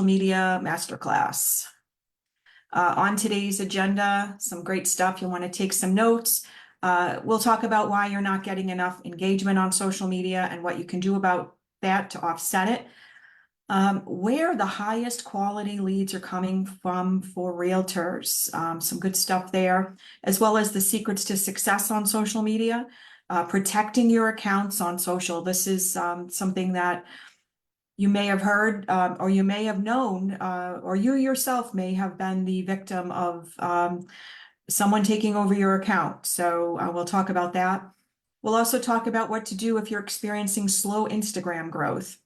Media Masterclass. On today's agenda, some great stuff. You'll want to take some notes. We'll talk about why you're not getting enough engagement on social media and what you can do about that to offset it. Where the highest quality leads are coming from for realtors. Some good stuff there, as well as the secrets to success on social media. Protecting your accounts on social. This is something that you may have heard, or you may have known, or you yourself may have been the victim of someone taking over your account. So we'll talk about that. We'll also talk about what to do if you're experiencing slow Instagram growth.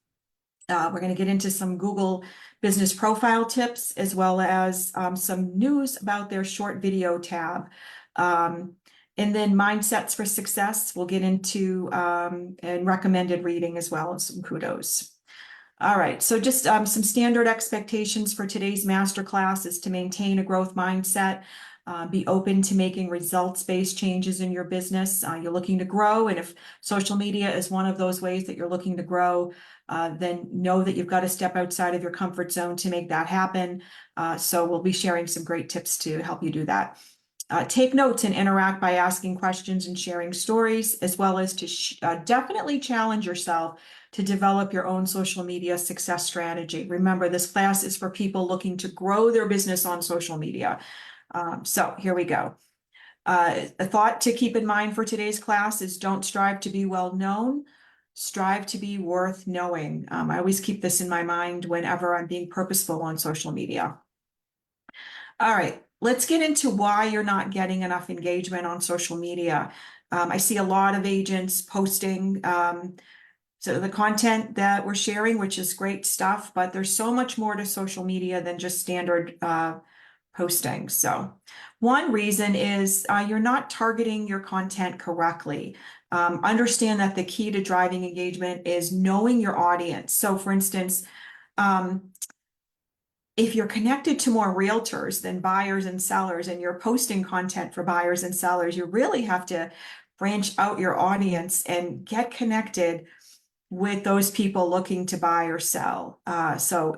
We're going to get into some Google business profile tips, as well as some news about their short video tab. And then mindsets for success, we'll get into and recommended reading as well as some kudos. All right, so just some standard expectations for today's masterclass is to maintain a growth mindset, be open to making results-based changes in your business. You're looking to grow, and if social media is one of those ways that you're looking to grow, then know that you've got to step outside of your comfort zone to make that happen. So we'll be sharing some great tips to help you do that. Take notes and interact by asking questions and sharing stories, as well as to definitely challenge yourself to develop your own social media success strategy. Remember, this class is for people looking to grow their business on social media. So here we go. A thought to keep in mind for today's class is don't strive to be well known, strive to be worth knowing. I always keep this in my mind whenever I'm being purposeful on social media. All right, let's get into why you're not getting enough engagement on social media. I see a lot of agents posting so the content that we're sharing, which is great stuff, but there's so much more to social media than just standard posting. So one reason is you're not targeting your content correctly. Understand that the key to driving engagement is knowing your audience. So for instance, if you're connected to more realtors than buyers and sellers, and you're posting content for buyers and sellers, you really have to branch out your audience and get connected with those people looking to buy or sell. So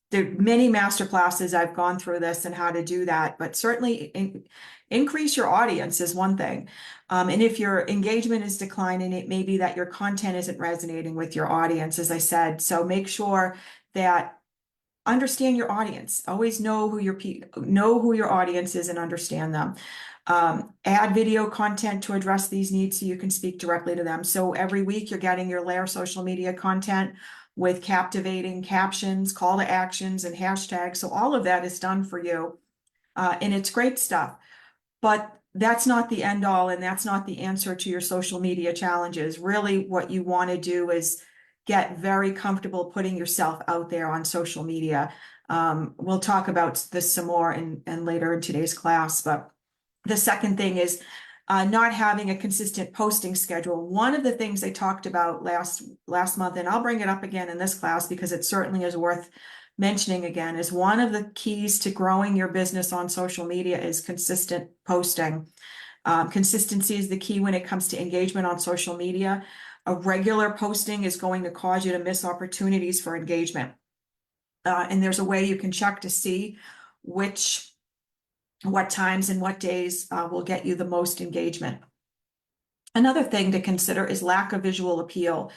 there are many master classes I've gone through this and how to do that, but certainly increase your audience is one thing. And if your engagement is declining, it may be that your content isn't resonating with your audience, as I said. So make sure that understand your audience. Always know who your audience is and understand them. Add video content to address these needs so you can speak directly to them. So every week you're getting your Layer social media content with captivating captions, call to actions, and hashtags. So all of that is done for you. And it's great stuff. But that's not the end all, and that's not the answer to your social media challenges. Really, what you want to do is get very comfortable putting yourself out there on social media. We'll talk about this some more and later in today's class, but the second thing is not having a consistent posting schedule. One of the things I talked about last month, and I'll bring it up again in this class because it certainly is worth mentioning again, is one of the keys to growing your business on social media is consistent posting. Consistency is the key when it comes to engagement on social media. A regular posting is going to cause you to miss opportunities for engagement. And there's a way you can check to see what times and what days will get you the most engagement. Another thing to consider is lack of visual appeal.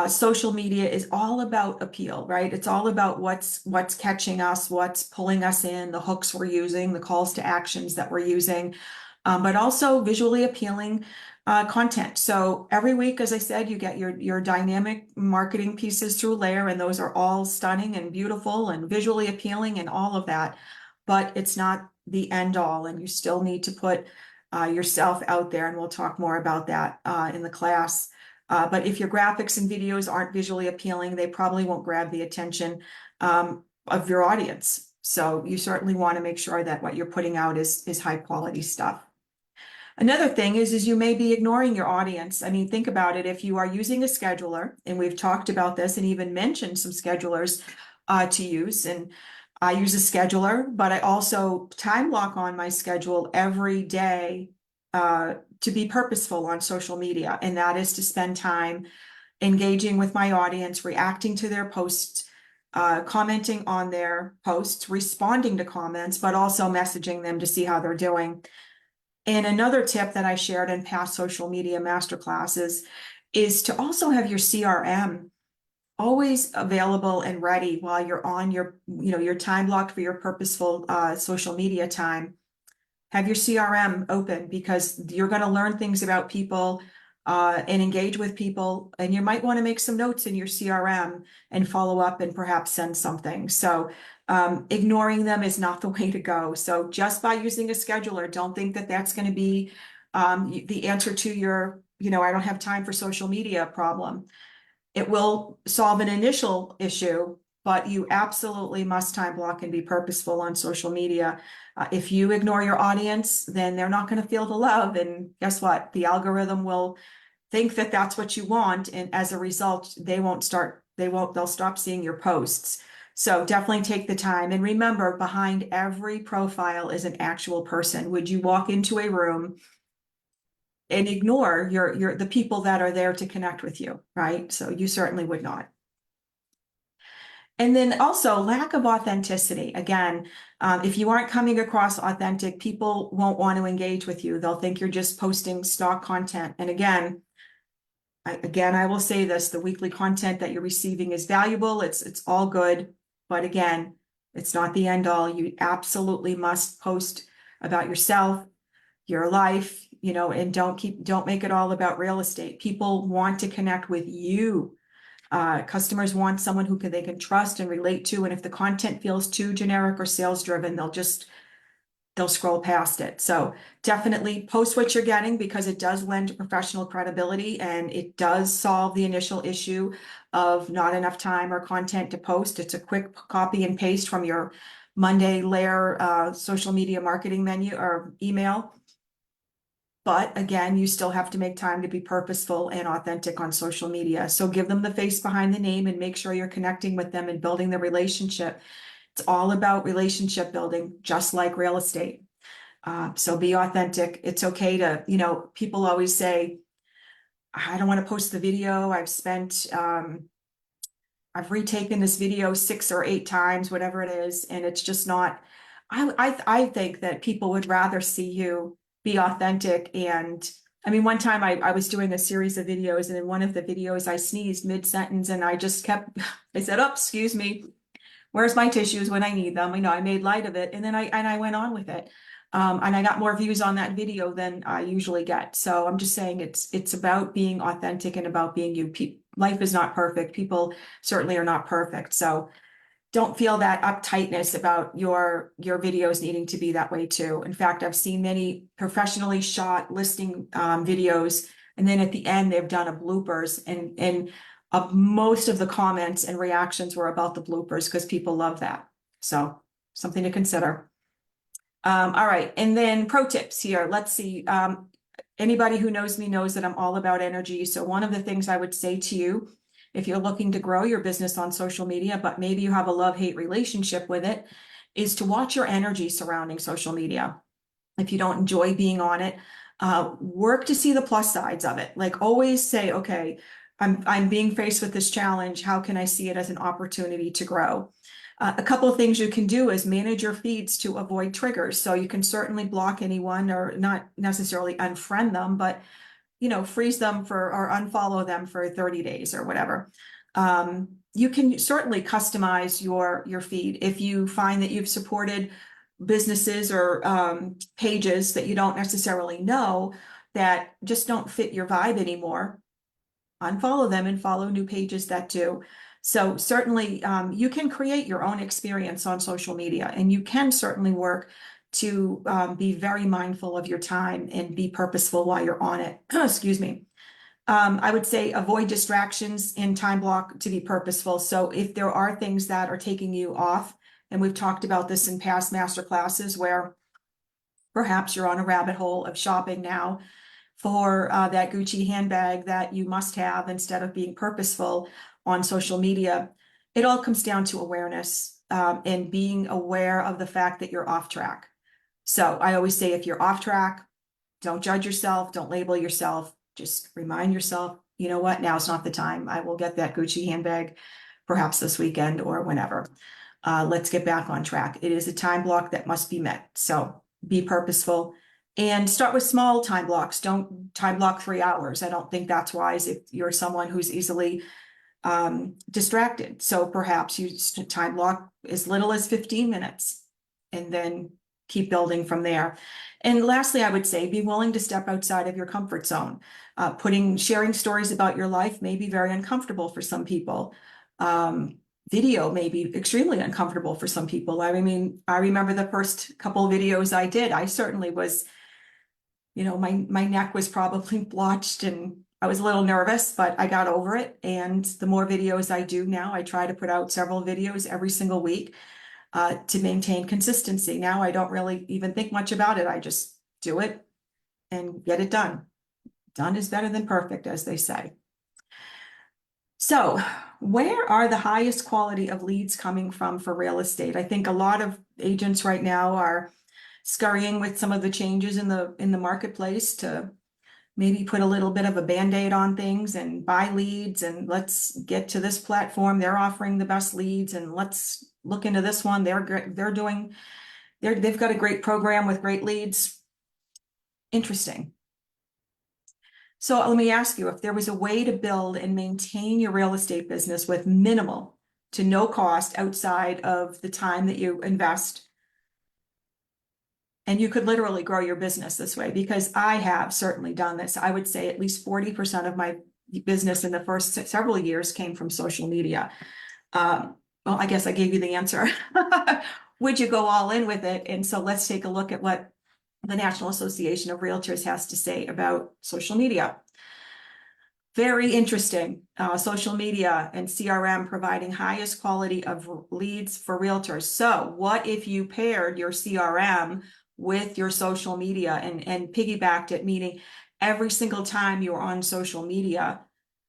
Social media is all about appeal, right? It's all about what's catching us, what's pulling us in, the hooks we're using, the calls to actions that we're using, but also visually appealing content. So every week, as I said, you get your dynamic marketing pieces through Layer, and those are all stunning and beautiful and visually appealing and all of that, but it's not the end all, and you still need to put yourself out there, and we'll talk more about that in the class. But if your graphics and videos aren't visually appealing, they probably won't grab the attention of your audience. So you certainly want to make sure that what you're putting out is high quality stuff. Another thing is you may be ignoring your audience. I mean, think about it. If you are using a scheduler, and we've talked about this and even mentioned some schedulers to use, and I use a scheduler, but I also time block on my schedule every day to be purposeful on social media. And that is to spend time engaging with my audience, reacting to their posts, commenting on their posts, responding to comments, but also messaging them to see how they're doing. And another tip that I shared in past social media masterclasses is to also have your CRM always available and ready while you're on your time blocked for your purposeful social media time. Have your CRM open because you're going to learn things about people and engage with people. And you might want to make some notes in your CRM and follow up and perhaps send something. So ignoring them is not the way to go. So just by using a scheduler, don't think that that's going to be the answer to your, I don't have time for social media problem. It will solve an initial issue, but you absolutely must time block and be purposeful on social media. If you ignore your audience, then they're not going to feel the love. And guess what? The algorithm will think that that's what you want. And as a result, they'll stop seeing your posts. So definitely take the time. And remember, behind every profile is an actual person. Would you walk into a room and ignore the people that are there to connect with you, right? So you certainly would not. And then also lack of authenticity. Again, if you aren't coming across authentic, people won't want to engage with you. They'll think you're just posting stock content. And again, I will say this, the weekly content that you're receiving is valuable. It's all good. But again, it's not the end all. You absolutely must post about yourself, your life, and don't make it all about real estate. People want to connect with you. Customers want someone they can trust and relate to. And if the content feels too generic or sales driven, they'll scroll past it. So definitely post what you're getting because it does lend professional credibility and it does solve the initial issue of not enough time or content to post. It's a quick copy and paste from your Monday layer social media marketing menu or email. But again, you still have to make time to be purposeful and authentic on social media. So give them the face behind the name and make sure you're connecting with them and building the relationship. It's all about relationship building, just like real estate. So be authentic. It's okay to, people always say, I don't want to post the video. I've retaken this video 6 or 8 times, whatever it is. And it's just not, I think that people would rather see you be authentic. And I mean, one time I was doing a series of videos and in one of the videos I sneezed mid-sentence and I said, oh, excuse me. Where's my tissues when I need them? I made light of it and then I went on with it. And I got more views on that video than I usually get. So I'm just saying it's about being authentic and about being you. Life is not perfect. People certainly are not perfect. So don't feel that uptightness about your videos needing to be that way too. In fact, I've seen many professionally shot listing videos, and then at the end they've done a bloopers, and most of the comments and reactions were about the bloopers because people love that. So something to consider. All right, and then pro tips here. Let's see. Anybody who knows me knows that I'm all about energy. So one of the things I would say to you, if you're looking to grow your business on social media, but maybe you have a love-hate relationship with it, is to watch your energy surrounding social media. If you don't enjoy being on it, work to see the plus sides of it. Like always say, okay, I'm being faced with this challenge. How can I see it as an opportunity to grow? A couple of things you can do is manage your feeds to avoid triggers. So you can certainly block anyone or not necessarily unfriend them, but freeze them or unfollow them for 30 days or whatever. You can certainly customize your feed. If you find that you've supported businesses or pages that you don't necessarily know that just don't fit your vibe anymore, unfollow them and follow new pages that do. So certainly you can create your own experience on social media, and you can certainly work to be very mindful of your time and be purposeful while you're on it. Excuse me. I would say avoid distractions in time block to be purposeful. So if there are things that are taking you off, and we've talked about this in past master classes where perhaps you're on a rabbit hole of shopping now for that Gucci handbag that you must have instead of being purposeful on social media. It all comes down to awareness and being aware of the fact that you're off track. So I always say, if you're off track, don't judge yourself, don't label yourself, just remind yourself, you know what, now's not the time. I will get that Gucci handbag perhaps this weekend or whenever. Let's get back on track. It is a time block that must be met. So be purposeful and start with small time blocks. Don't time block 3 hours. I don't think that's wise if you're someone who's easily distracted. So perhaps you time block as little as 15 minutes and then keep building from there. And lastly, I would say be willing to step outside of your comfort zone. Sharing stories about your life may be very uncomfortable for some people. Video may be extremely uncomfortable for some people. I mean, I remember the first couple of videos I did, I certainly was, my neck was probably blotched and I was a little nervous, but I got over it. And the more videos I do now, I try to put out several videos every single week to maintain consistency. Now I don't really even think much about it. I just do it and get it done. Done is better than perfect, as they say. So where are the highest quality of leads coming from for real estate? I think a lot of agents right now are scurrying with some of the changes in the marketplace to maybe put a little bit of a Band-Aid on things and buy leads, and let's get to this platform. They're offering the best leads, and let's look into this one. They've got a great program with great leads. Interesting. So let me ask you, if there was a way to build and maintain your real estate business with minimal to no cost outside of the time that you invest, and you could literally grow your business this way, because I have certainly done this. I would say at least 40% of my business in the first several years came from social media. Well, I guess I gave you the answer. Would you go all in with it? And so let's take a look at what the National Association of Realtors has to say about social media. Very interesting. Social media and CRM providing highest quality of leads for realtors. So what if you paired your CRM with your social media and piggybacked it, meaning every single time you're on social media,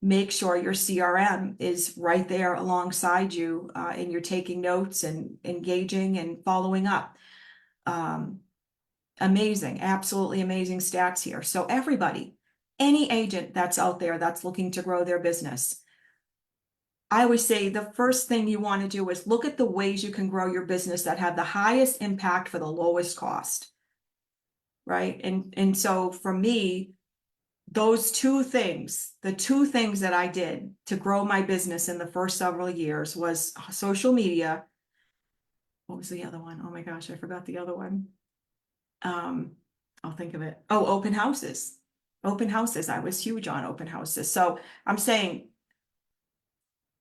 make sure your CRM is right there alongside you and you're taking notes and engaging and following up. Amazing, absolutely amazing stats here. So everybody, any agent that's out there that's looking to grow their business, I always say the first thing you want to do is look at the ways you can grow your business that have the highest impact for the lowest cost, right? And so for me, those two things, the two things that I did to grow my business in the first several years was social media. What was the other one? Oh my gosh, I forgot the other one. I'll think of it. Oh, open houses. Open houses. I was huge on open houses. So I'm saying,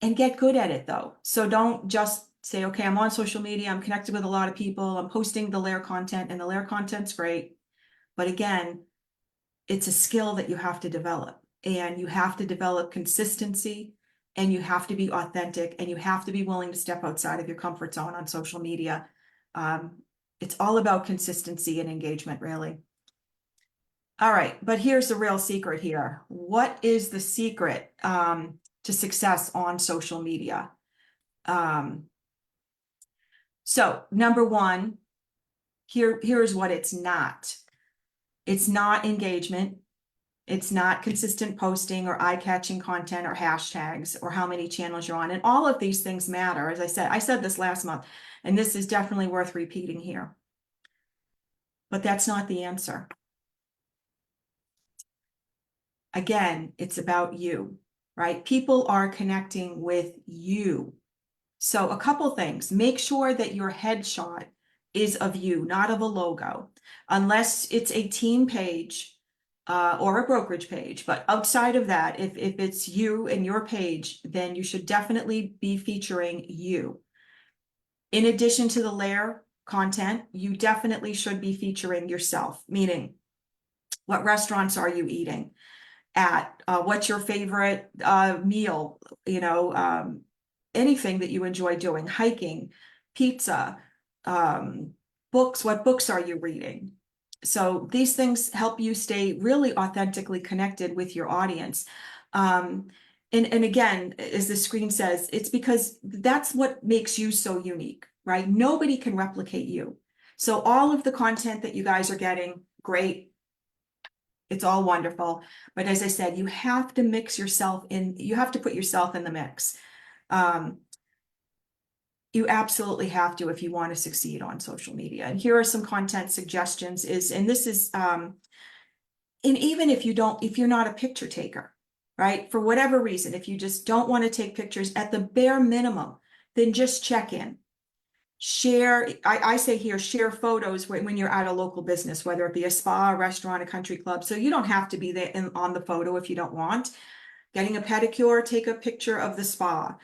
and get good at it though. So don't just say, okay, I'm on social media, I'm connected with a lot of people, I'm posting the layer content, and the layer content's great. But again, it's a skill that you have to develop, and you have to develop consistency, and you have to be authentic, and you have to be willing to step outside of your comfort zone on social media. It's all about consistency and engagement, really. All right, but here's the real secret here. What is the secret to success on social media? So number one, here's what it's not. It's not engagement. It's not consistent posting or eye-catching content or hashtags or how many channels you're on. And all of these things matter. As I said this last month, and this is definitely worth repeating here. But that's not the answer. Again, it's about you, right? People are connecting with you. So a couple things. Make sure that your headshot is of you, not of a logo, unless it's a team page or a brokerage page. But outside of that, if it's you and your page, then you should definitely be featuring you. In addition to the layer content, you definitely should be featuring yourself, meaning what restaurants are you eating at? What's your favorite meal? Anything that you enjoy doing, hiking, pizza, books, what books are you reading? So these things help you stay really authentically connected with your audience. And again, as the screen says, it's because that's what makes you so unique, right? Nobody can replicate you. So all of the content that you guys are getting, great. It's all wonderful. But as I said, you have to mix yourself in, you have to put yourself in the mix. You absolutely have to if you want to succeed on social media. And here are some content suggestions and this is, and even if you're not a picture taker, right? For whatever reason, if you just don't want to take pictures at the bare minimum, then just check in. Share, I say here, share photos when you're at a local business, whether it be a spa, a restaurant, a country club. So you don't have to be there on the photo if you don't want. Getting a pedicure, take a picture of the spa.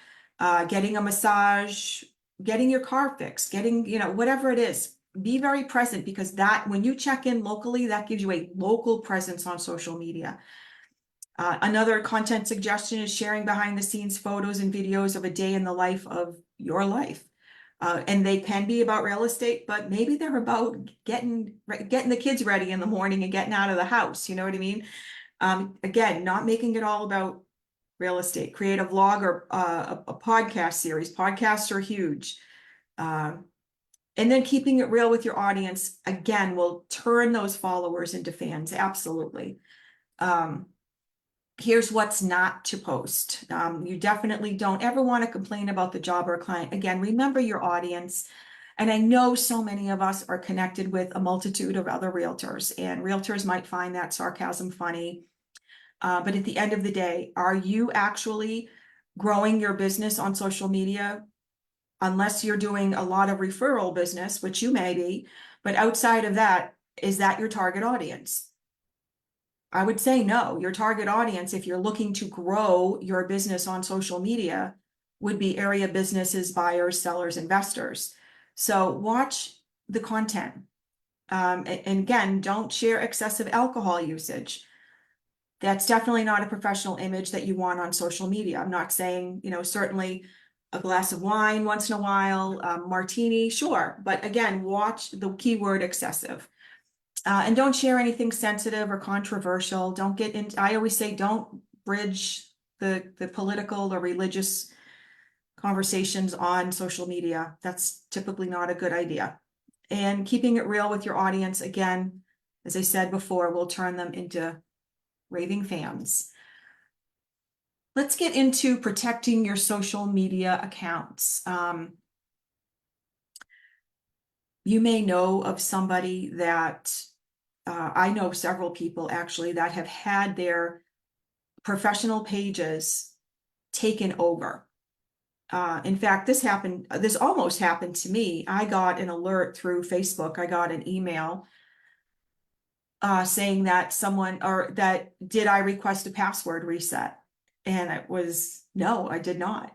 Getting a massage, getting your car fixed, getting, whatever it is, be very present, because that, when you check in locally, that gives you a local presence on social media. Another content suggestion is sharing behind the scenes photos and videos of a day in the life of your life. And they can be about real estate, but maybe they're about getting the kids ready in the morning and getting out of the house. You know what I mean? Again, not making it all about real estate. Create a vlog or a podcast series. Podcasts are huge. And then keeping it real with your audience, again, will turn those followers into fans. Absolutely. Here's what's not to post. You definitely don't ever want to complain about the job or client. Again, remember your audience. And I know so many of us are connected with a multitude of other realtors, and realtors might find that sarcasm funny. But at the end of the day, are you actually growing your business on social media? Unless you're doing a lot of referral business, which you may be, but outside of that, is that your target audience? I would say no. Your target audience, if you're looking to grow your business on social media, would be area businesses, buyers, sellers, investors. So watch the content. And again, don't share excessive alcohol usage. That's definitely not a professional image that you want on social media. I'm not saying, certainly a glass of wine once in a while, martini, sure. But again, watch the keyword excessive. And don't share anything sensitive or controversial. Don't get into, I always say, don't bridge the political or religious conversations on social media. That's typically not a good idea. And keeping it real with your audience, again, as I said before, will turn them into raving fans. Let's get into protecting your social media accounts. You may know of somebody that, I know several people actually that have had their professional pages taken over. In fact, this almost happened to me. I got an alert through Facebook. I got an email saying that did I request a password reset? And it was, no, I did not.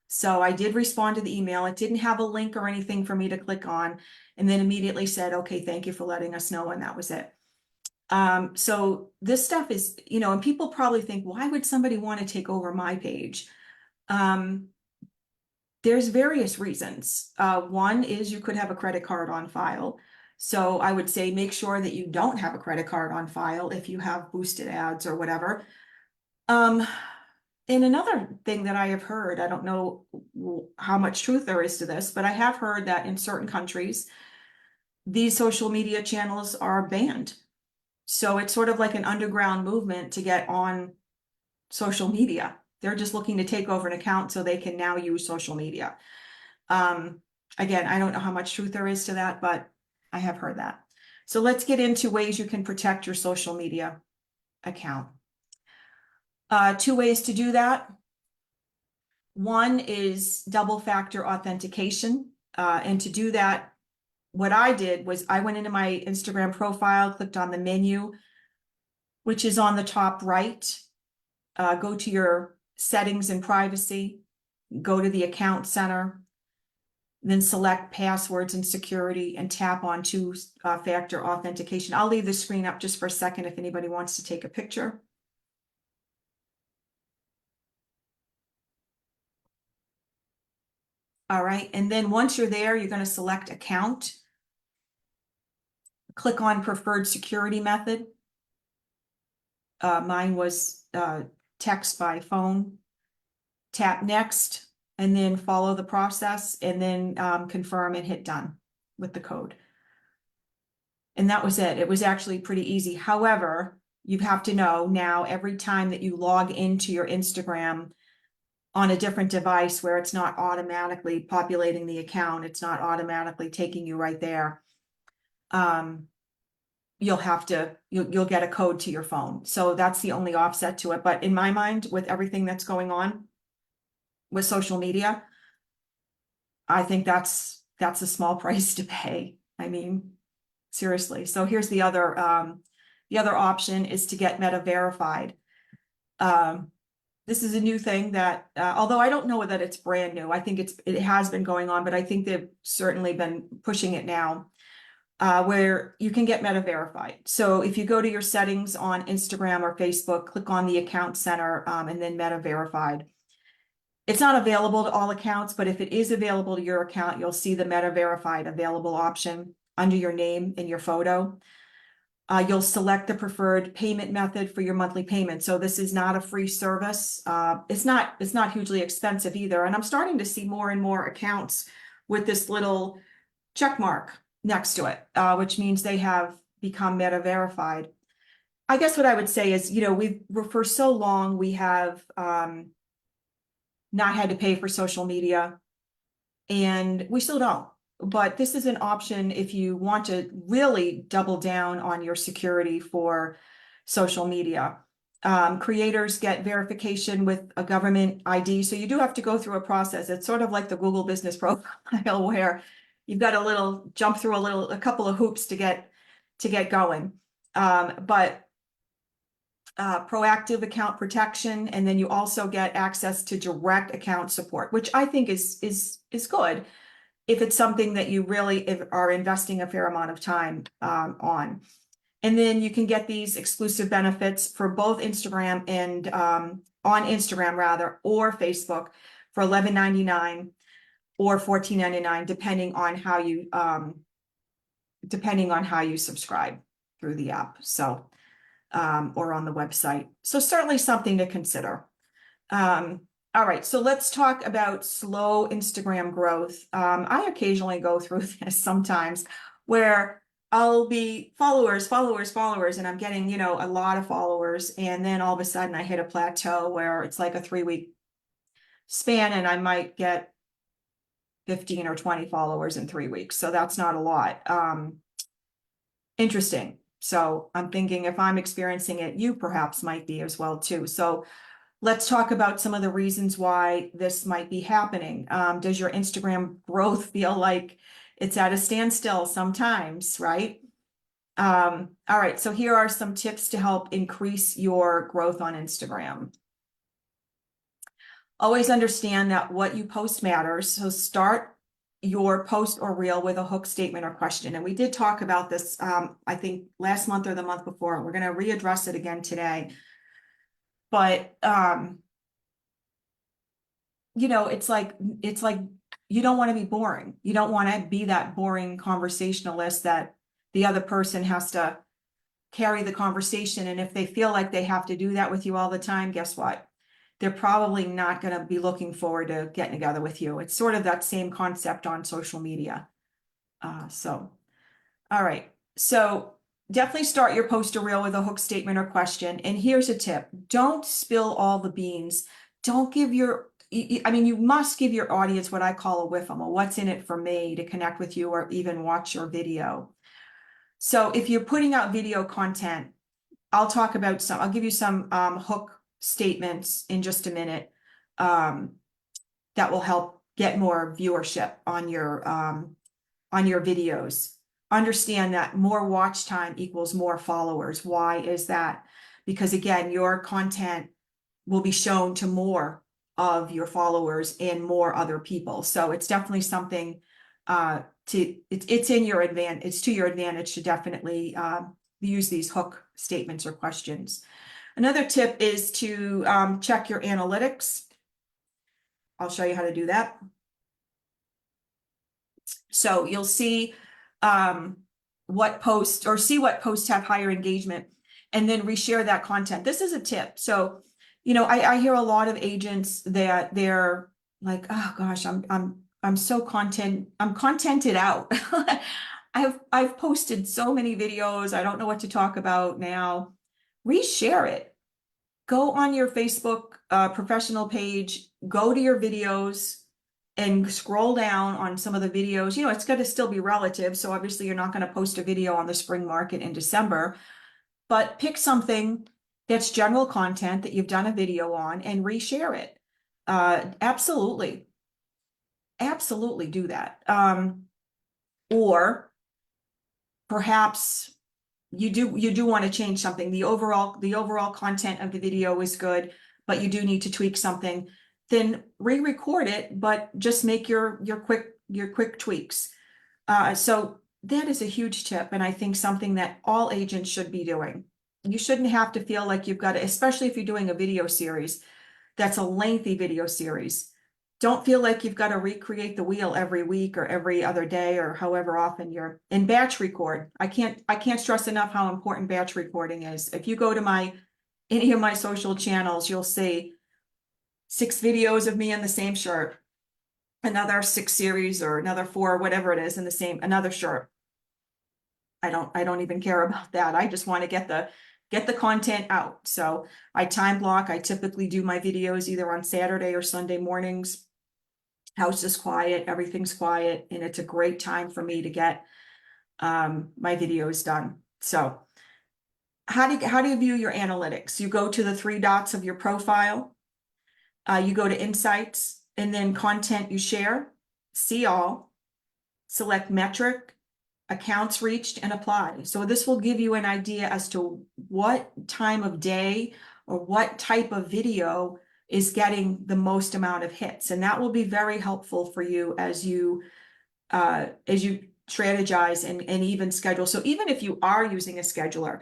So I did respond to the email. It didn't have a link or anything for me to click on, and then immediately said, okay, thank you for letting us know. And that was it. So this stuff is, and people probably think, why would somebody want to take over my page? There's various reasons. One is you could have a credit card on file. So I would say make sure that you don't have a credit card on file if you have boosted ads or whatever. And another thing that I have heard, I don't know how much truth there is to this, but I have heard that in certain countries, these social media channels are banned. So it's sort of like an underground movement to get on social media. They're just looking to take over an account so they can now use social media. Again, I don't know how much truth there is to that, but I have heard that. So let's get into ways you can protect your social media account. 2 ways to do that. One is double factor authentication. And to do that, what I did was I went into my Instagram profile, clicked on the menu, which is on the top right. Go to your settings and privacy, go to the account center, then select passwords and security and tap on two-factor authentication. I'll leave the screen up just for a second if anybody wants to take a picture. All right, and then once you're there, you're going to select account. Click on preferred security method. Mine was text by phone. Tap next, and then follow the process, and then confirm and hit done with the code. And that was it. It was actually pretty easy. However, you have to know now every time that you log into your Instagram, on a different device where it's not automatically populating the account, it's not automatically taking you right there. You'll get a code to your phone. So that's the only offset to it. But in my mind, with everything that's going on with social media, I think that's a small price to pay. I mean, seriously. So here's the other option is to get Meta verified. This is a new thing that, although I don't know that it's brand new, I think it has been going on, but I think they've certainly been pushing it now, where you can get Meta verified. So if you go to your settings on Instagram or Facebook, click on the account center, and then Meta verified. It's not available to all accounts, but if it is available to your account, you'll see the Meta verified available option under your name and your photo. You'll select the preferred payment method for your monthly payment. So this is not a free service. It's not hugely expensive either. And I'm starting to see more and more accounts with this little check mark next to it, which means they have become Meta verified. I guess what I would say is, for so long, we have not had to pay for social media, and we still don't. But this is an option if you want to really double down on your security for social media. Creators get verification with a government ID, so you do have to go through a process. It's sort of like the Google Business Profile, where you've got jump through a couple of hoops to get going. But proactive account protection, and then you also get access to direct account support, which I think is good if it's something that you really are investing a fair amount of time on. And then you can get these exclusive benefits for both Instagram and on Instagram rather, or Facebook for $11.99 or $14.99, depending on how you subscribe through the app. So or on the website. So certainly something to consider. All right, so let's talk about slow Instagram growth. I occasionally go through this sometimes where I'll be followers, and I'm getting, a lot of followers. And then all of a sudden I hit a plateau where it's like a 3-week span and I might get 15 or 20 followers in 3 weeks. So that's not a lot. Interesting. So I'm thinking if I'm experiencing it, you perhaps might be as well too. So let's talk about some of the reasons why this might be happening. Does your Instagram growth feel like it's at a standstill sometimes, right? All right, so here are some tips to help increase your growth on Instagram. Always understand that what you post matters. So start your post or reel with a hook, statement, or question. And we did talk about this, I think last month or the month before. We're going to readdress it again today. But, it's like you don't want to be boring. You don't want to be that boring conversationalist that the other person has to carry the conversation. And if they feel like they have to do that with you all the time, guess what? They're probably not going to be looking forward to getting together with you. It's sort of that same concept on social media. All right. So definitely start your post or reel with a hook, statement, or question. And here's a tip. Don't spill all the beans. Don't give you must give your audience what I call a whiff, what's in it for me to connect with you or even watch your video. So if you're putting out video content, I'll give you some hook statements in just a minute that will help get more viewership on your videos. Understand that more watch time equals more followers. Why is that? Because again, your content will be shown to more of your followers and more other people. So it's definitely something it's in your advantage. It's to your advantage to definitely use these hook statements or questions. Another tip is to check your analytics. I'll show you how to do that. So you'll see what posts have higher engagement, and then reshare that content. This is a tip. So, I hear a lot of agents that they're like, oh gosh, I'm so contented out. I've posted so many videos. I don't know what to talk about now. Reshare it. go on your Facebook professional page, go to your videos and scroll down on some of the videos. It's going to still be relative. So obviously you're not going to post a video on the spring market in December, but pick something that's general content that you've done a video on and reshare it. Absolutely. Absolutely do that. Or perhaps you do want to change something. The overall content of the video is good, but you do need to tweak something. Then re-record it, but just make your quick tweaks. So that is a huge tip, and I think something that all agents should be doing. You shouldn't have to feel like you've got to, especially if you're doing a video series that's a lengthy video series. Don't feel like you've got to recreate the wheel every week or every other day or however often you're in. Batch record. I can't stress enough how important batch recording is. If you go to any of my social channels, you'll see 6 videos of me in the same shirt, another 6 series or another 4, whatever it is, in the same, another shirt. I don't even care about that. I just want to get the content out. So I time block. I typically do my videos either on Saturday or Sunday mornings. House is quiet, everything's quiet, and it's a great time for me to get my videos done. So how do you view your analytics? You go to the 3 dots of your profile, you go to insights, and then content you share, see all, select metric, accounts reached, and apply. So this will give you an idea as to what time of day or what type of video is getting the most amount of hits. And that will be very helpful for you as you strategize and even schedule. So even if you are using a scheduler,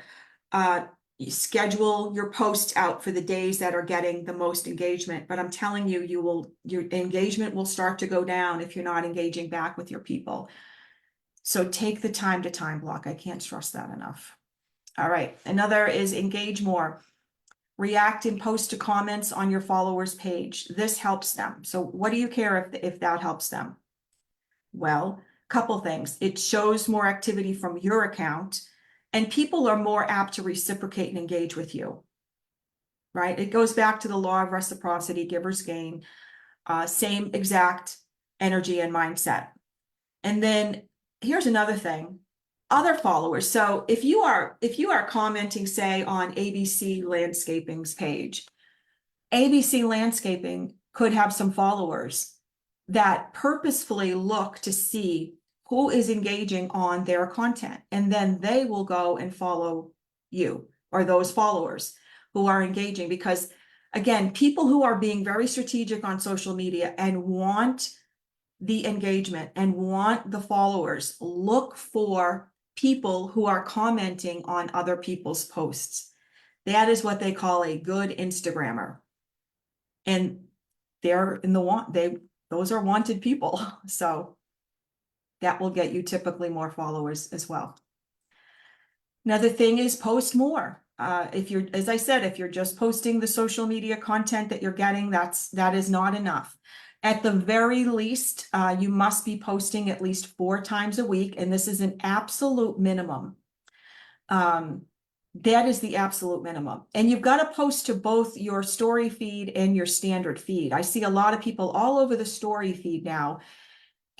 you schedule your posts out for the days that are getting the most engagement. But I'm telling you, your engagement will start to go down if you're not engaging back with your people. So take the time to time block. I can't stress that enough. All right. Another is engage more. React and post to comments on your followers page. This helps them. So what do you care if that helps them? Well, couple things. It shows more activity from your account, and people are more apt to reciprocate and engage with you, right? It goes back to the law of reciprocity, givers gain, same exact energy and mindset. And then here's another thing. Other followers. So if you are commenting, say, on ABC Landscaping's page, ABC Landscaping could have some followers that purposefully look to see who is engaging on their content, and then they will go and follow you or those followers who are engaging. Because again, people who are being very strategic on social media and want the engagement and want the followers look for people who are commenting on other people's posts. That is what they call a good Instagrammer. And they're in the those are wanted people. So that will get you typically more followers as well. Another thing is post more. As I said, if you're just posting the social media content that you're getting, that is not enough. At the very least, you must be posting at least 4 times a week, and this is an absolute minimum. That is the absolute minimum. And you've got to post to both your story feed and your standard feed. I see a lot of people all over the story feed now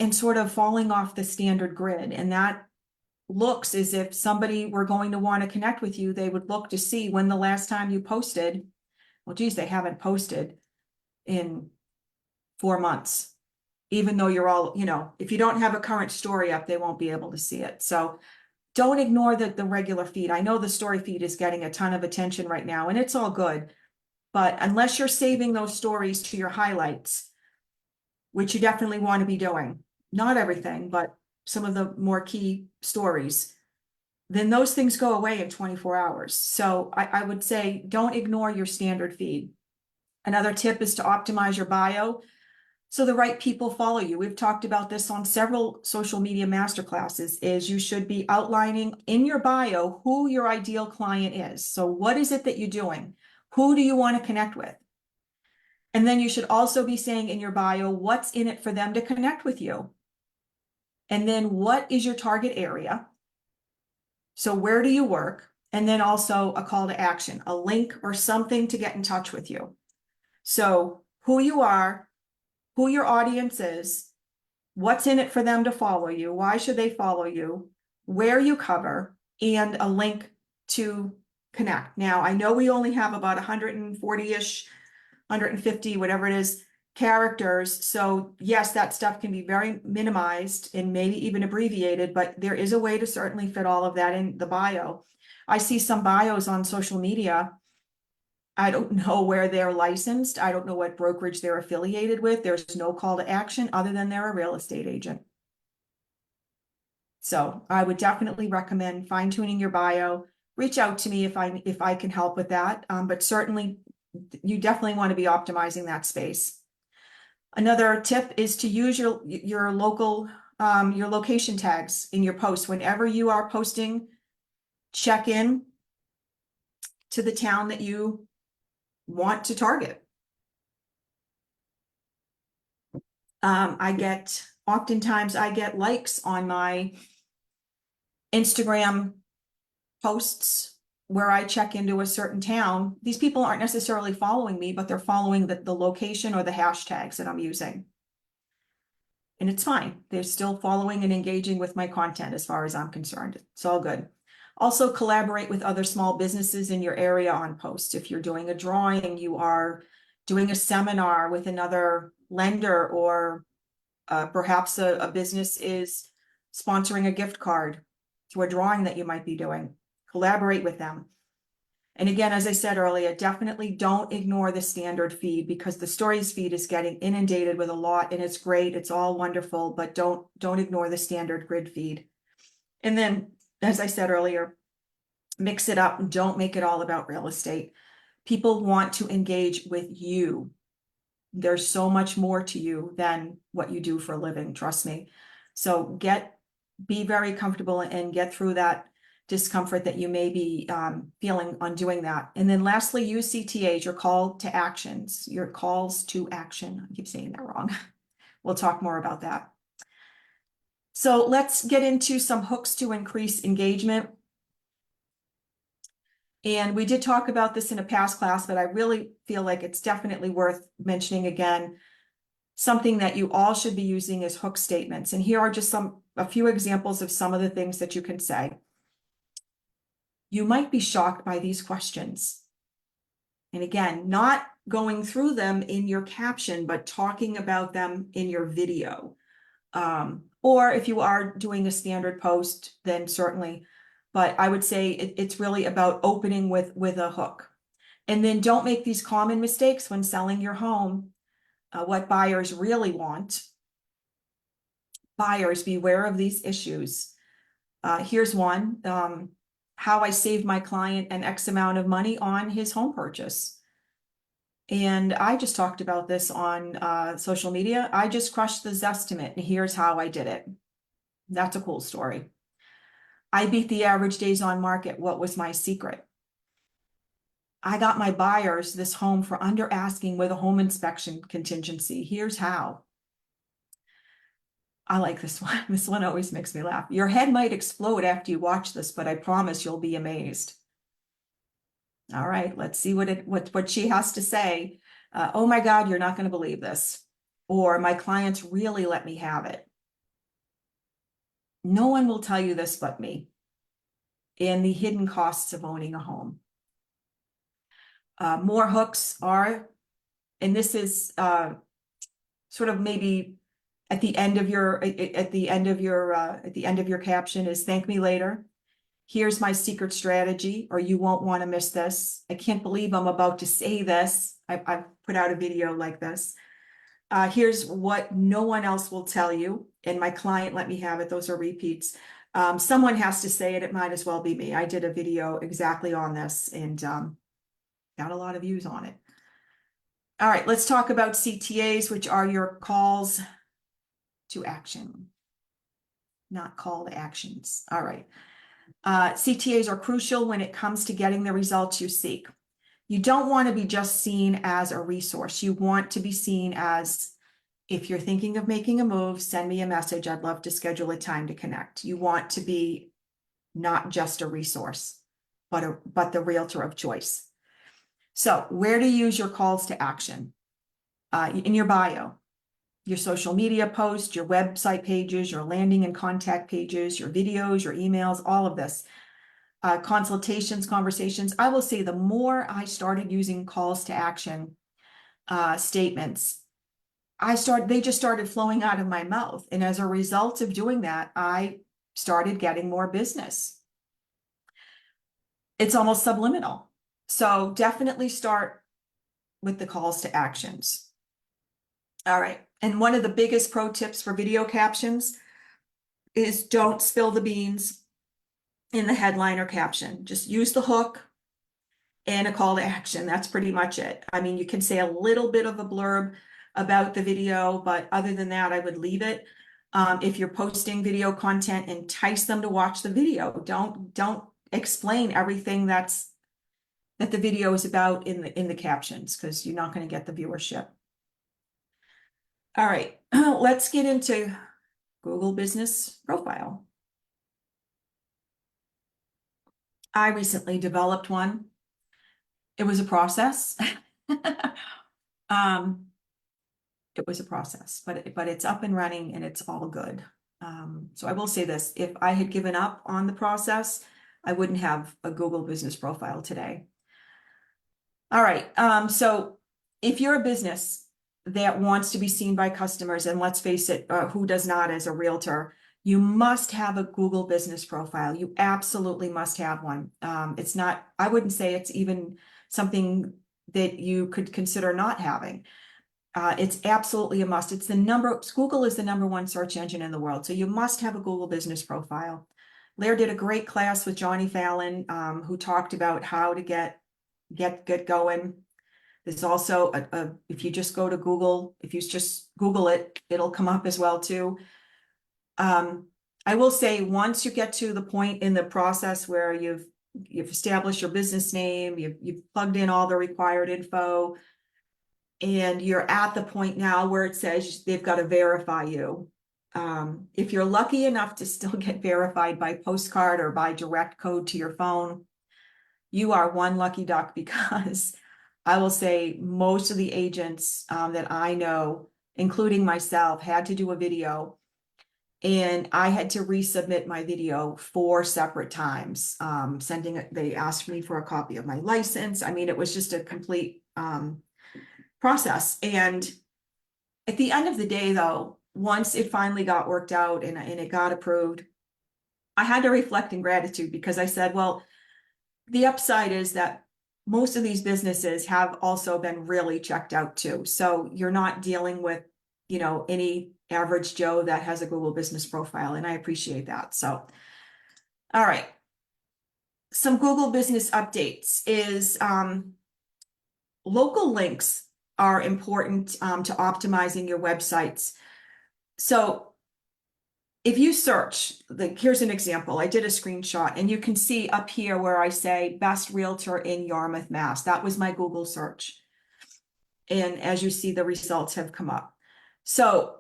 and sort of falling off the standard grid. And that looks as if somebody were going to want to connect with you. They would look to see when the last time you posted. Well, geez, they haven't posted in 4 months, even though you're all, if you don't have a current story up, they won't be able to see it. So don't ignore the regular feed. I know the story feed is getting a ton of attention right now, and it's all good. But unless you're saving those stories to your highlights, which you definitely want to be doing, not everything, but some of the more key stories, then those things go away in 24 hours. So I would say don't ignore your standard feed. Another tip is to optimize your bio so the right people follow you. We've talked about this on several social media masterclasses, is you should be outlining in your bio who your ideal client is. So what is it that you're doing? Who do you want to connect with? And then you should also be saying in your bio, what's in it for them to connect with you? And then what is your target area? So where do you work? and then also a call to action, a link or something to get in touch with you. So who you are, who your audience is, what's in it for them to follow you, why should they follow you, where you cover, and a link to connect. Now, I know we only have about 140-ish, 150, whatever it is, characters. So yes, that stuff can be very minimized and maybe even abbreviated, but there is a way to certainly fit all of that in the bio. I see some bios on social media. I don't know where they're licensed. I don't know what brokerage they're affiliated with. There's no call to action other than they're a real estate agent. So I would definitely recommend fine tuning your bio. Reach out to me if I can help with that. But certainly you definitely want to be optimizing that space. Another tip is to use your local, your location tags in your posts. Whenever you are posting, check in to the town that you want to target. Oftentimes I get likes on my Instagram posts where I check into a certain town. These people aren't necessarily following me, but they're following the location or the hashtags that I'm using. And it's fine. They're still following and engaging with my content as far as I'm concerned. It's all good. Also collaborate with other small businesses in your area on posts. If you're doing a drawing, you are doing a seminar with another lender, or perhaps a business is sponsoring a gift card to a drawing that you might be doing. Collaborate with them. And again, as I said earlier, definitely don't ignore the standard feed, because the stories feed is getting inundated with a lot, and it's great. It's all wonderful, but don't ignore the standard grid feed. And then, as I said earlier, mix it up and don't make it all about real estate. People want to engage with you. There's so much more to you than what you do for a living, trust me. So be very comfortable and get through that discomfort that you may be feeling on doing that. And then lastly, use CTAs, your call to actions, your calls to action. I keep saying that wrong. We'll talk more about that. So let's get into some hooks to increase engagement. And we did talk about this in a past class, but I really feel like it's definitely worth mentioning again. Something that you all should be using is hook statements. And here are just a few examples of some of the things that you can say. You might be shocked by these questions. And again, not going through them in your caption, but talking about them in your video. Or if you are doing a standard post, then certainly. But I would say it's really about opening with a hook. And then don't make these common mistakes when selling your home. What buyers really want. Buyers, beware of these issues. Here's one. How I saved my client an X amount of money on his home purchase. And I just talked about this on social media. I just crushed the Zestimate, and here's how I did it. That's a cool story. I beat the average days on market. What was my secret? I got my buyers this home for under asking with a home inspection contingency. Here's how. I like this one. This one always makes me laugh. Your head might explode after you watch this, but I promise you'll be amazed. All right, let's see what she has to say. Oh my God, you're not going to believe this. Or my clients really let me have it. No one will tell you this but me. And the hidden costs of owning a home. More hooks are, and this is sort of maybe at the end of your caption is thank me later. Here's my secret strategy, or you won't want to miss this. I can't believe I'm about to say this. I've put out a video like this. Here's what no one else will tell you. And my client let me have it. Those are repeats. Someone has to say it. It might as well be me. I did a video exactly on this and got a lot of views on it. All right, let's talk about CTAs, which are your calls to action, not call to actions. All right. CTAs are crucial when it comes to getting the results you seek. You don't want to be just seen as a resource. You want to be seen as, if you're thinking of making a move, send me a message. I'd love to schedule a time to connect. You want to be not just a resource, but the realtor of choice. So where to use your calls to action? In your bio, your social media posts, your website pages, your landing and contact pages, your videos, your emails, all of this. Consultations, conversations. I will say the more I started using calls to action statements, they just started flowing out of my mouth. And as a result of doing that, I started getting more business. It's almost subliminal. So definitely start with the calls to actions. All right. And one of the biggest pro tips for video captions is don't spill the beans in the headline or caption. Just use the hook and a call to action. That's pretty much it. I mean, you can say a little bit of a blurb about the video, but other than that, I would leave it. If you're posting video content, entice them to watch the video. Don't explain everything that the video is about in the captions, because you're not going to get the viewership. All right, let's get into Google Business Profile. I recently developed one. It was a process. It was a process, but it's up and running and it's all good. So I will say this, if I had given up on the process, I wouldn't have a Google Business Profile today. All right, so if you're a business that wants to be seen by customers, and let's face it, who does not as a realtor, you must have a Google Business Profile. You absolutely must have one. It's not, I wouldn't say it's even something that you could consider not having. It's absolutely a must. Google is the #1 search engine in the world. So you must have a Google Business Profile. Lair did a great class with Johnny Fallon, who talked about how to get going. There's also if you just go to Google, if you just Google it, it'll come up as well too. I will say, once you get to the point in the process where you've established your business name, you've plugged in all the required info, and you're at the point now where it says they've got to verify you. If you're lucky enough to still get verified by postcard or by direct code to your phone, you are one lucky duck, because I will say most of the agents that I know, including myself, had to do a video, and I had to resubmit my video 4 separate times. They asked me for a copy of my license. I mean, it was just a complete process. And at the end of the day, though, once it finally got worked out and it got approved, I had to reflect in gratitude, because I said, well, the upside is that most of these businesses have also been really checked out too. So you're not dealing with, any average Joe that has a Google Business Profile, and I appreciate that. So, all right. Some Google Business updates is local links are important to optimizing your websites. So if you search, here's an example. I did a screenshot, and you can see up here where I say best realtor in Yarmouth, Mass. That was my Google search. And as you see, the results have come up. So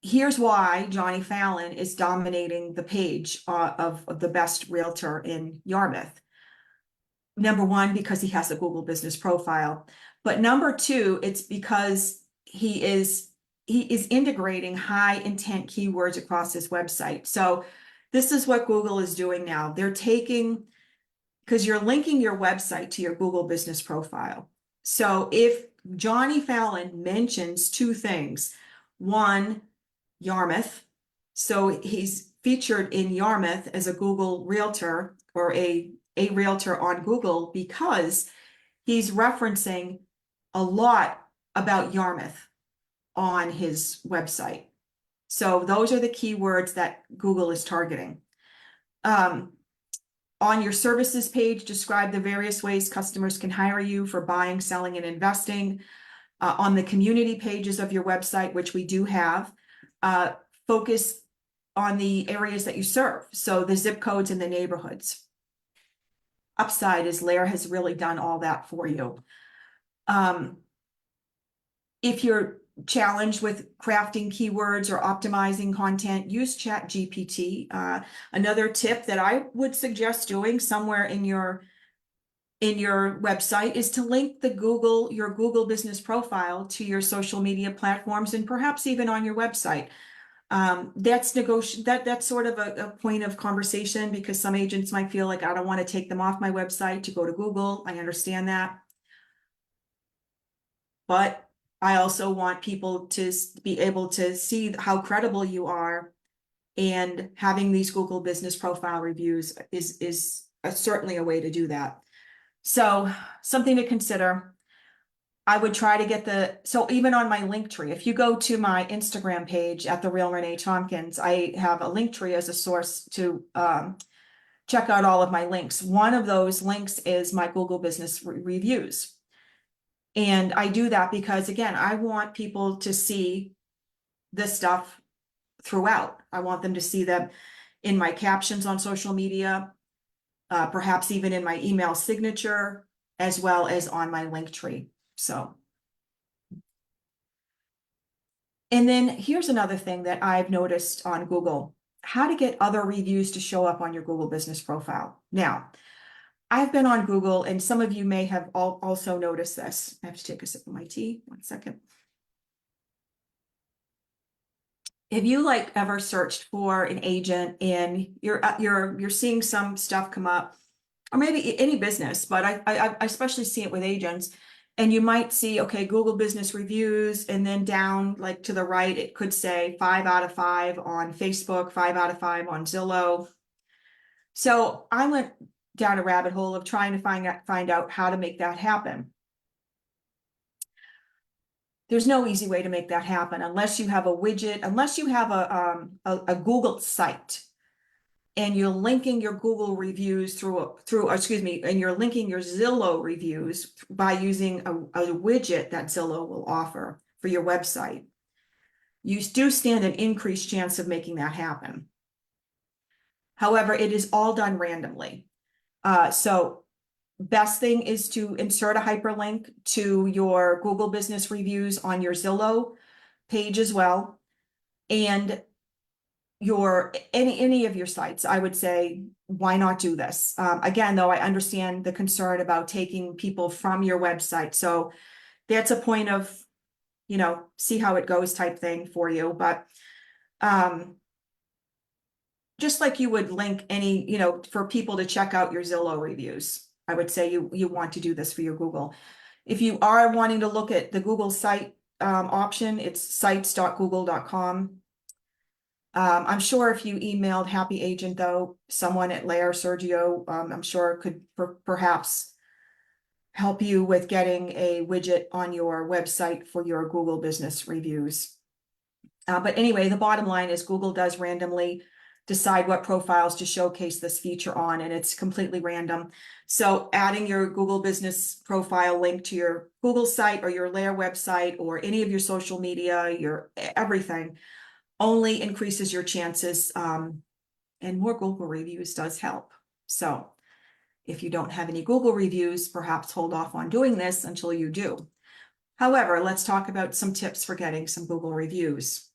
here's why Johnny Fallon is dominating the page of the best realtor in Yarmouth. #1, because he has a Google Business Profile. But #2, it's because he is integrating high intent keywords across his website. So this is what Google is doing now. They're taking, because you're linking your website to your Google Business Profile. So if Johnny Fallon mentions 2 things, one, Yarmouth, so he's featured in Yarmouth as a Google realtor, or a realtor on Google, because he's referencing a lot about Yarmouth on his website. So those are the keywords that Google is targeting. On your services page, describe the various ways customers can hire you for buying, selling, and investing. On the community pages of your website, which we do have, focus on the areas that you serve. So the zip codes and the neighborhoods. Upside is Lair has really done all that for you. If you're challenged with crafting keywords or optimizing content, use ChatGPT. Another tip that I would suggest doing somewhere in your website is to link your Google business profile to your social media platforms and perhaps even on your website. That's sort of a point of conversation, because some agents might feel like, I don't want to take them off my website to go to Google. I understand that. But I also want people to be able to see how credible you are, and having these Google business profile reviews is certainly a way to do that. So something to consider. I would try to get so even on my link tree, if you go to my Instagram page at The Real Renee Tompkins, I have a link tree as a source to check out all of my links. One of those links is my Google business reviews. And I do that because, again, I want people to see this stuff throughout. I want them to see them in my captions on social media, perhaps even in my email signature, as well as on my link tree. So, and then here's another thing that I've noticed on Google: how to get other reviews to show up on your Google business profile. Now, I've been on Google, and some of you may have also noticed this. I have to take a sip of my tea. 1 second. Have you ever searched for an agent and you're seeing some stuff come up, or maybe any business, but I especially see it with agents, and you might see, okay, Google business reviews, and then down to the right, it could say 5 out of 5 on Facebook, 5 out of 5 on Zillow. So I went down a rabbit hole of trying to find out how to make that happen. There's no easy way to make that happen unless you have a widget, unless you have a Google site, and you're linking your Google reviews and you're linking your Zillow reviews by using a widget that Zillow will offer for your website. You do stand an increased chance of making that happen. However, it is all done randomly. So best thing is to insert a hyperlink to your Google business reviews on your Zillow page as well. And any of your sites, I would say, why not do this? Again, though, I understand the concern about taking people from your website. So that's a point of, see how it goes type thing for you. But just like you would link for people to check out your Zillow reviews, I would say you want to do this for your Google. If you are wanting to look at the Google site option, it's sites.google.com. I'm sure if you emailed Happy Agent, though, someone at Lair Sergio, I'm sure could perhaps help you with getting a widget on your website for your Google business reviews. But anyway, the bottom line is Google does randomly decide what profiles to showcase this feature on, and it's completely random. So adding your Google business profile link to your Google site or your Lair website or any of your social media, your everything, only increases your chances, and more Google reviews does help. So if you don't have any Google reviews, perhaps hold off on doing this until you do. However, let's talk about some tips for getting some Google reviews.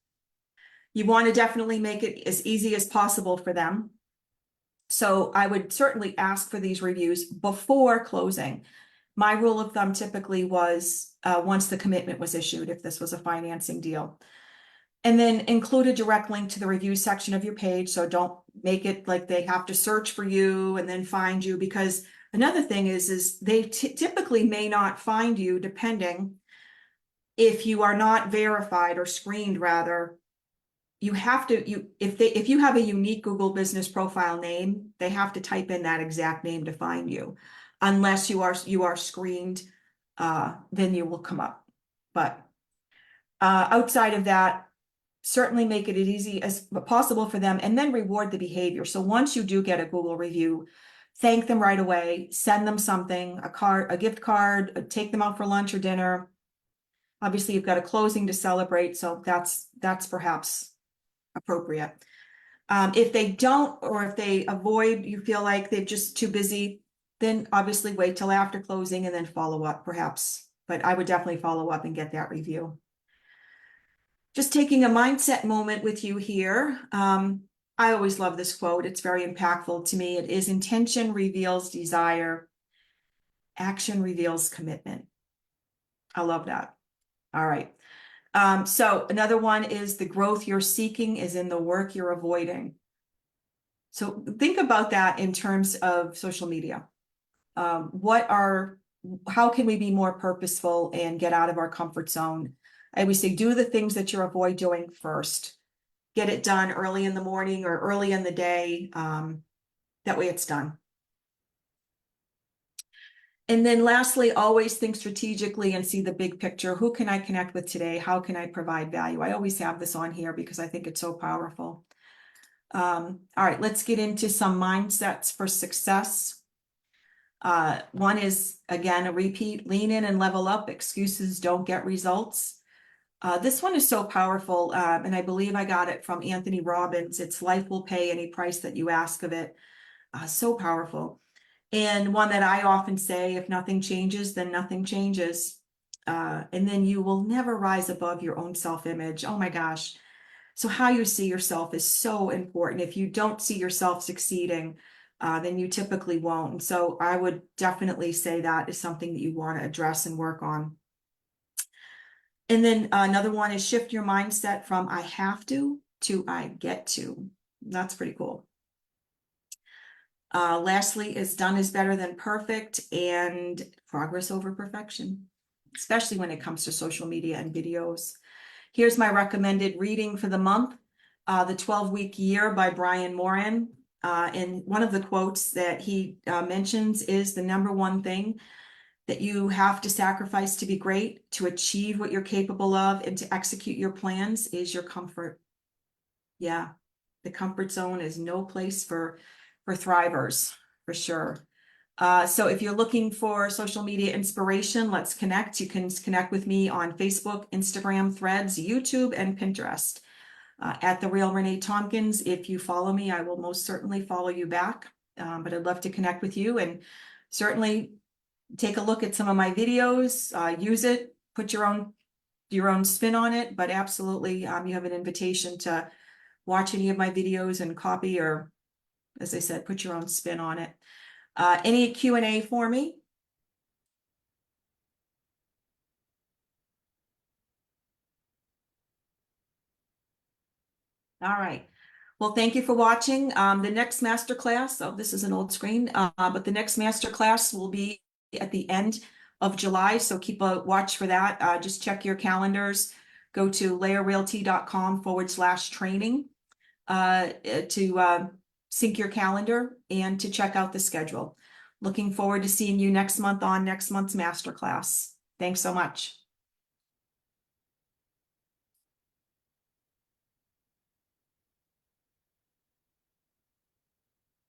You want to definitely make it as easy as possible for them. So I would certainly ask for these reviews before closing. My rule of thumb typically was once the commitment was issued, if this was a financing deal. And then include a direct link to the review section of your page. So don't make it like they have to search for you and then find you, because another thing is they typically may not find you, depending if you are not verified or screened. Rather, you have to, if you have a unique Google business profile name, they have to type in that exact name to find you. Unless you are screened, then you will come up. But outside of that, certainly make it as easy as possible for them, and then reward the behavior. So once you do get a Google review, thank them right away, send them something, a gift card, take them out for lunch or dinner. Obviously, you've got a closing to celebrate, so that's perhaps appropriate. If they don't, or if they avoid, you feel like they're just too busy, then obviously wait till after closing and then follow up perhaps. But I would definitely follow up and get that review. Just taking a mindset moment with you here. I always love this quote. It's very impactful to me. It is intention reveals desire. Action reveals commitment. I love that. All right. So another one is the growth you're seeking is in the work you're avoiding. So think about that in terms of social media. How can we be more purposeful and get out of our comfort zone? I always say, do the things that you avoid doing first. Get it done early in the morning or early in the day. That way it's done. And then lastly, always think strategically and see the big picture. Who can I connect with today? How can I provide value? I always have this on here because I think it's so powerful. All right, let's get into some mindsets for success. One is, again, a repeat, lean in and level up. Excuses don't get results. This one is so powerful, and I believe I got it from Anthony Robbins. It's life will pay any price that you ask of it. So powerful. And one that I often say, if nothing changes, then nothing changes. And then you will never rise above your own self-image. Oh my gosh. So how you see yourself is so important. If you don't see yourself succeeding, then you typically won't. And so I would definitely say that is something that you want to address and work on. And then another one is shift your mindset from I have to I get to. That's pretty cool. Lastly, is done is better than perfect and progress over perfection, especially when it comes to social media and videos. Here's my recommended reading for the month, The 12-Week Year by Brian Moran. And one of the quotes that he mentions is the number one thing that you have to sacrifice to be great, to achieve what you're capable of, and to execute your plans is your comfort. Yeah, the comfort zone is no place for thrivers, for sure. So if you're looking for social media inspiration, let's connect. You can connect with me on Facebook, Instagram, Threads, YouTube, and Pinterest. At The Real Renee Tompkins. If you follow me, I will most certainly follow you back. But I'd love to connect with you and certainly take a look at some of my videos, use it, put your own spin on it. But absolutely, you have an invitation to watch any of my videos and copy, or as I said, put your own spin on it. Any Q&A for me? All right. Well, thank you for watching. The next masterclass, oh, this is an old screen, but the next masterclass will be at the end of July. So keep a watch for that. Just check your calendars. Go to layerrealty.com/training to sync your calendar and to check out the schedule. Looking forward to seeing you next month on next month's masterclass. Thanks so much.